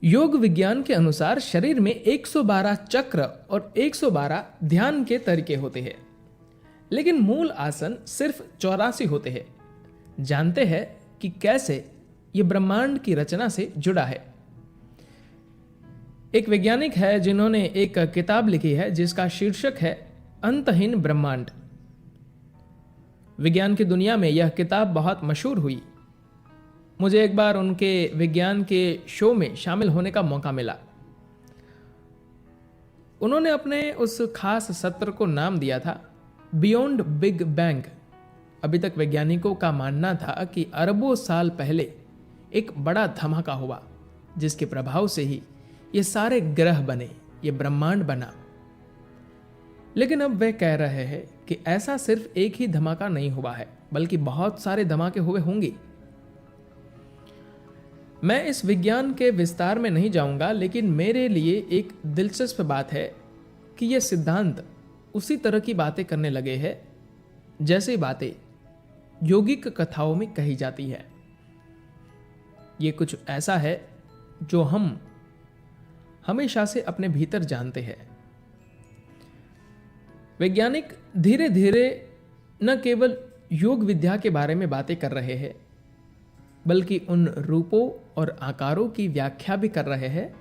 योग विज्ञान के अनुसार शरीर में 112 चक्र और 112 ध्यान के तरीके होते हैं, लेकिन मूल आसन सिर्फ 84 होते हैं। जानते हैं कि कैसे ये ब्रह्मांड की रचना से जुड़ा है। एक वैज्ञानिक है जिन्होंने एक किताब लिखी है जिसका शीर्षक है अंतहीन ब्रह्मांड। विज्ञान की दुनिया में यह किताब बहुत मशहूर हुई। मुझे एक बार उनके विज्ञान के शो में शामिल होने का मौका मिला। उन्होंने अपने उस खास सत्र को नाम दिया था बियॉन्ड बिग बैंग। अभी तक वैज्ञानिकों का मानना था कि अरबों साल पहले एक बड़ा धमाका हुआ जिसके प्रभाव से ही ये सारे ग्रह बने, ये ब्रह्मांड बना। लेकिन अब वे कह रहे हैं कि ऐसा सिर्फ एक ही धमाका नहीं हुआ है, बल्कि बहुत सारे धमाके हुए होंगे। मैं इस विज्ञान के विस्तार में नहीं जाऊंगा, लेकिन मेरे लिए एक दिलचस्प बात है कि यह सिद्धांत उसी तरह की बातें करने लगे हैं जैसे बातें योगिक कथाओं में कही जाती है। ये कुछ ऐसा है जो हम हमेशा से अपने भीतर जानते हैं। वैज्ञानिक धीरे धीरे न केवल योग विद्या के बारे में बातें कर रहे हैं, बल्कि उन रूपों और आकारों की व्याख्या भी कर रहे हैं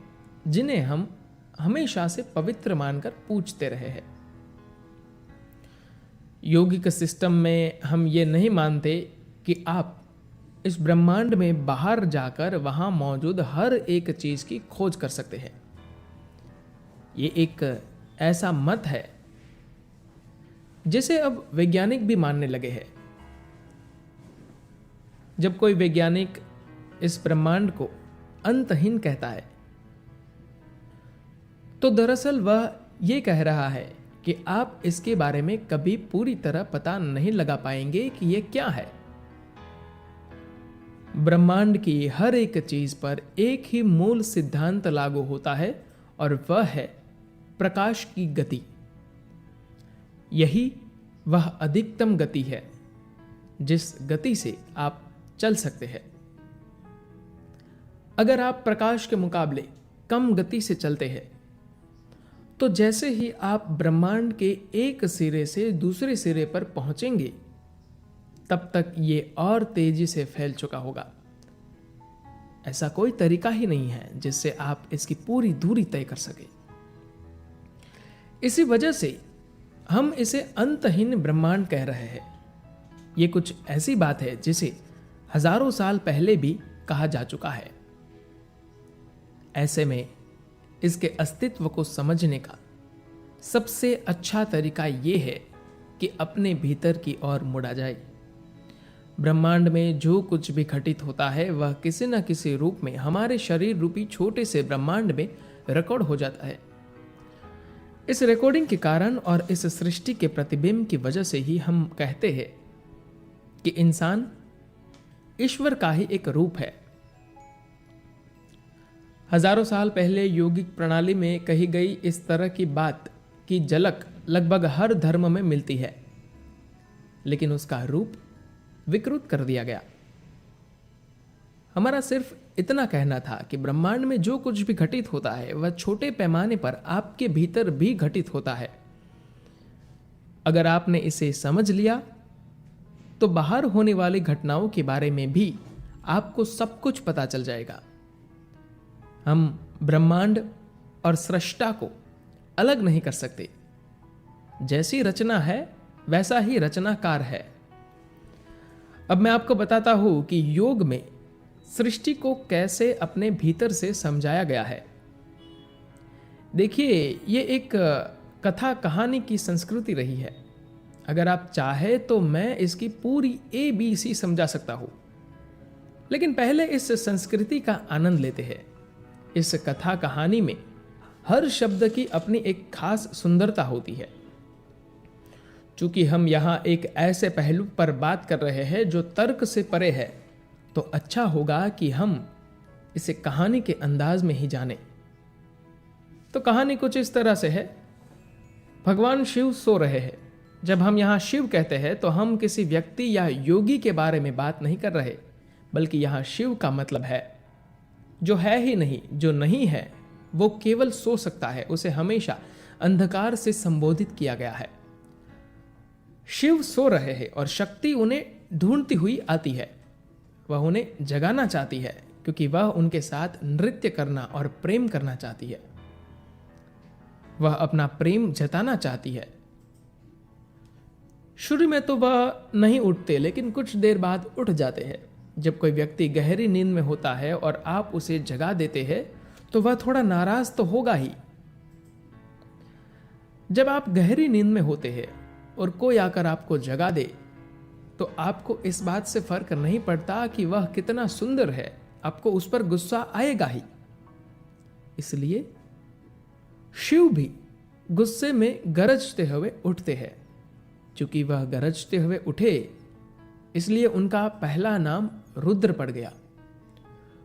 जिन्हें हम हमेशा से पवित्र मानकर पूजते रहे हैं। योगिक सिस्टम में हम ये नहीं मानते कि आप इस ब्रह्मांड में बाहर जाकर वहां मौजूद हर एक चीज की खोज कर सकते हैं। ये एक ऐसा मत है जिसे अब वैज्ञानिक भी मानने लगे हैं। जब कोई वैज्ञानिक इस ब्रह्मांड को अंतहीन कहता है तो दरअसल वह यह कह रहा है कि आप इसके बारे में कभी पूरी तरह पता नहीं लगा पाएंगे कि यह क्या है। ब्रह्मांड की हर एक चीज पर एक ही मूल सिद्धांत लागू होता है और वह है प्रकाश की गति। यही वह अधिकतम गति है जिस गति से आप चल सकते हैं। अगर आप प्रकाश के मुकाबले कम गति से चलते हैं तो जैसे ही आप ब्रह्मांड के एक सिरे से दूसरे सिरे पर पहुंचेंगे, तब तक ये और तेजी से फैल चुका होगा। ऐसा कोई तरीका ही नहीं है जिससे आप इसकी पूरी दूरी तय कर सके। इसी वजह से हम इसे अंतहीन ब्रह्मांड कह रहे हैं। यह कुछ ऐसी बात है जिसे हजारों साल पहले भी कहा जा चुका है। ऐसे में इसके अस्तित्व को समझने का सबसे अच्छा तरीका यह है कि अपने भीतर की ओर मुड़ा जाए। ब्रह्मांड में जो कुछ भी घटित होता है वह किसी न किसी रूप में हमारे शरीर रूपी छोटे से ब्रह्मांड में रिकॉर्ड हो जाता है। इस रिकॉर्डिंग के कारण और इस सृष्टि के प्रतिबिंब की वजह से ही हम कहते हैं कि इंसान ईश्वर का ही एक रूप है। हजारों साल पहले योगिक प्रणाली में कही गई इस तरह की बात की झलक लगभग हर धर्म में मिलती है, लेकिन उसका रूप विकृत कर दिया गया। हमारा सिर्फ इतना कहना था कि ब्रह्मांड में जो कुछ भी घटित होता है वह छोटे पैमाने पर आपके भीतर भी घटित होता है। अगर आपने इसे समझ लिया तो बाहर होने वाली घटनाओं के बारे में भी आपको सब कुछ पता चल जाएगा। हम ब्रह्मांड और सृष्टा को अलग नहीं कर सकते। जैसी रचना है वैसा ही रचनाकार है। अब मैं आपको बताता हूं कि योग में सृष्टि को कैसे अपने भीतर से समझाया गया है। देखिए, ये एक कथा कहानी की संस्कृति रही है। अगर आप चाहे तो मैं इसकी पूरी ABC समझा सकता हूं, लेकिन पहले इस संस्कृति का आनंद लेते हैं। इस कथा कहानी में हर शब्द की अपनी एक खास सुंदरता होती है। चूंकि हम यहां एक ऐसे पहलू पर बात कर रहे हैं जो तर्क से परे है, तो अच्छा होगा कि हम इसे कहानी के अंदाज में ही जानें। तो कहानी कुछ इस तरह से है। भगवान शिव सो रहे हैं। जब हम यहां शिव कहते हैं तो हम किसी व्यक्ति या योगी के बारे में बात नहीं कर रहे, बल्कि यहां शिव का मतलब है जो है ही नहीं, जो नहीं है, वो केवल सो सकता है, उसे हमेशा अंधकार से संबोधित किया गया है। शिव सो रहे हैं और शक्ति उन्हें ढूंढती हुई आती है। वह उन्हें जगाना चाहती है क्योंकि वह उनके साथ नृत्य करना और प्रेम करना चाहती है। वह अपना प्रेम जताना चाहती है। शुरू में तो वह नहीं उठते, लेकिन कुछ देर बाद उठ जाते हैं। जब कोई व्यक्ति गहरी नींद में होता है और आप उसे जगा देते हैं तो वह थोड़ा नाराज तो होगा ही। जब आप गहरी नींद में होते हैं और कोई आकर आपको जगा दे तो आपको इस बात से फर्क नहीं पड़ता कि वह कितना सुंदर है, आपको उस पर गुस्सा आएगा ही। इसलिए शिव भी गुस्से में गरजते हुए उठते हैं। चूंकि वह गरजते हुए उठे, इसलिए उनका पहला नाम रुद्र पड़ गया।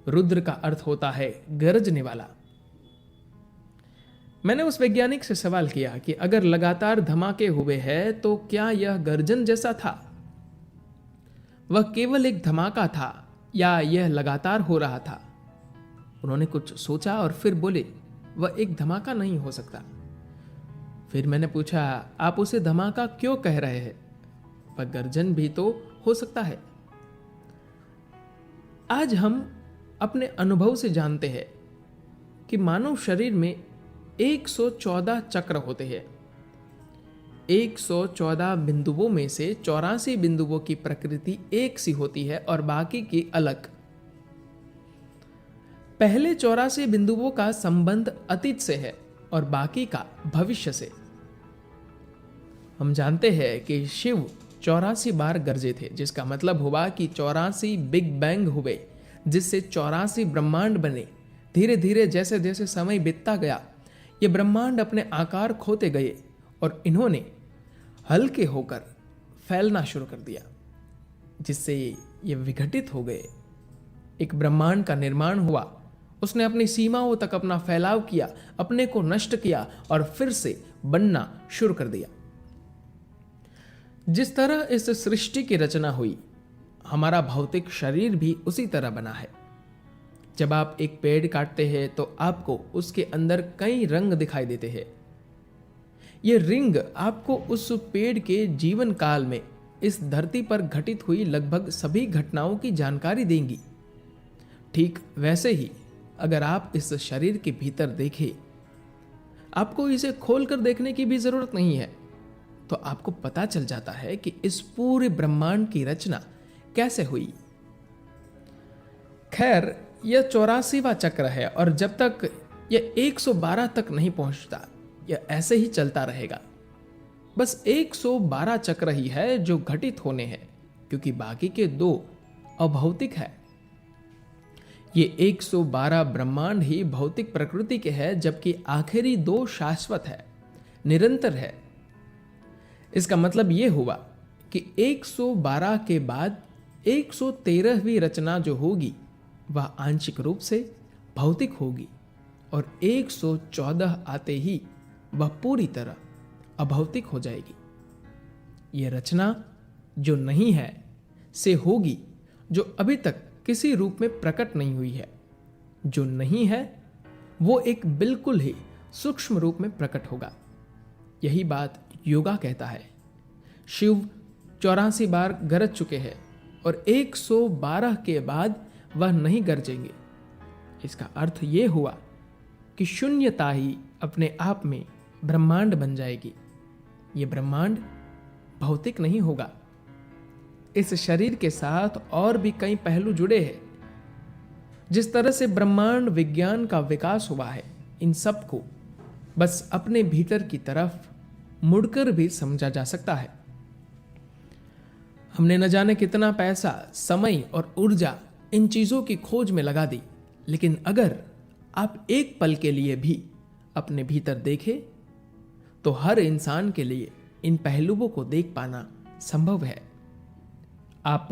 रुद्र का अर्थ होता है गरजने वाला। मैंने उस वैज्ञानिक से सवाल किया कि अगर लगातार धमाके हुए हैं तो क्या यह गर्जन जैसा था? वह केवल एक धमाका था या यह लगातार हो रहा था? उन्होंने कुछ सोचा और फिर बोले, वह एक धमाका नहीं हो सकता। फिर मैंने पूछा, आप उसे धमाका क्यों कह रहे हैं? वह गर्जन भी तो हो सकता है। आज हम अपने अनुभव से जानते हैं कि मानव शरीर में 114 चक्र होते हैं। 114 बिंदुओं में से 84 बिंदुओं की प्रकृति एक सी होती है और बाकी की अलग। पहले 84 बिंदुओं का संबंध अतीत से है और बाकी का भविष्य से। हम जानते हैं कि शिव 84 बार गरजे थे, जिसका मतलब हुआ कि 84 बिग बैंग हुए, जिससे 84 ब्रह्मांड बने। धीरे धीरे जैसे जैसे समय बीतता गया, ये ब्रह्मांड अपने आकार खोते गए और इन्होंने हल्के होकर फैलना शुरू कर दिया, जिससे ये विघटित हो गए। एक ब्रह्मांड का निर्माण हुआ, उसने अपनी सीमाओं तक अपना फैलाव किया, अपने को नष्ट किया और फिर से बनना शुरू कर दिया। जिस तरह इस सृष्टि की रचना हुई, हमारा भौतिक शरीर भी उसी तरह बना है। जब आप एक पेड़ काटते हैं तो आपको उसके अंदर कई रंग दिखाई देते हैं। ये रिंग आपको उस पेड़ के जीवन काल में इस धरती पर घटित हुई लगभग सभी घटनाओं की जानकारी देंगी। ठीक वैसे ही अगर आप इस शरीर के भीतर देखें, आपको इसे खोलकर देखने की भी जरूरत नहीं है, तो आपको पता चल जाता है कि इस पूरे ब्रह्मांड की रचना कैसे हुई। खैर, यह 84वां चक्र है और जब तक यह 112 तक नहीं पहुंचता, यह ऐसे ही चलता रहेगा। बस 112 चक्र ही है जो घटित होने हैं, क्योंकि बाकी के 2 अभौतिक है। ये 112 ब्रह्मांड ही भौतिक प्रकृति के हैं, जबकि आखिरी 2 शाश्वत है, निरंतर है। इसका मतलब यह हुआ कि 112 के बाद 113वीं रचना जो होगी वह आंशिक रूप से भौतिक होगी और 114 आते ही वह पूरी तरह अभौतिक हो जाएगी। यह रचना जो नहीं है से होगी, जो अभी तक किसी रूप में प्रकट नहीं हुई है। जो नहीं है वो एक बिल्कुल ही सूक्ष्म रूप में प्रकट होगा। यही बात योगा कहता है। शिव 84 बार गरज चुके हैं और 112 के बाद वह नहीं गरजेंगे। इसका अर्थ यह हुआ कि शून्यता ही अपने आप में ब्रह्मांड बन जाएगी। यह ब्रह्मांड भौतिक नहीं होगा। इस शरीर के साथ और भी कई पहलू जुड़े हैं। जिस तरह से ब्रह्मांड विज्ञान का विकास हुआ है, इन सब को बस अपने भीतर की तरफ मुड़कर भी समझा जा सकता है। हमने न जाने कितना पैसा, समय और ऊर्जा इन चीजों की खोज में लगा दी, लेकिन अगर आप एक पल के लिए भी अपने भीतर देखें तो हर इंसान के लिए इन पहलुओं को देख पाना संभव है। आप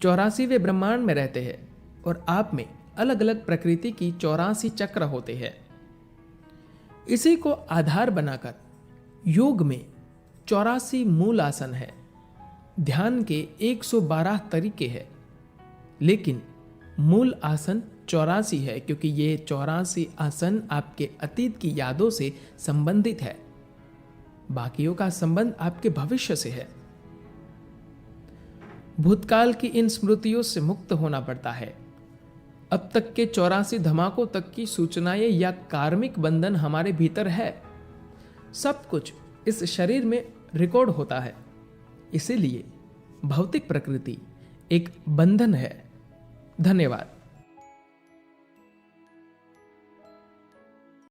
84वें ब्रह्मांड में रहते हैं और आप में अलग अलग प्रकृति की 84 चक्र होते हैं। इसी को आधार बनाकर योग में 84 मूल आसन है। ध्यान के 112 तरीके हैं, लेकिन मूल आसन 84 है, क्योंकि ये 84 आसन आपके अतीत की यादों से संबंधित है। बाकियों का संबंध आपके भविष्य से है। भूतकाल की इन स्मृतियों से मुक्त होना पड़ता है। अब तक के 84 धमाकों तक की सूचनाएं या कार्मिक बंधन हमारे भीतर है। सब कुछ इस शरीर में रिकॉर्ड होता है। इसीलिए भौतिक प्रकृति एक बंधन है। धन्यवाद।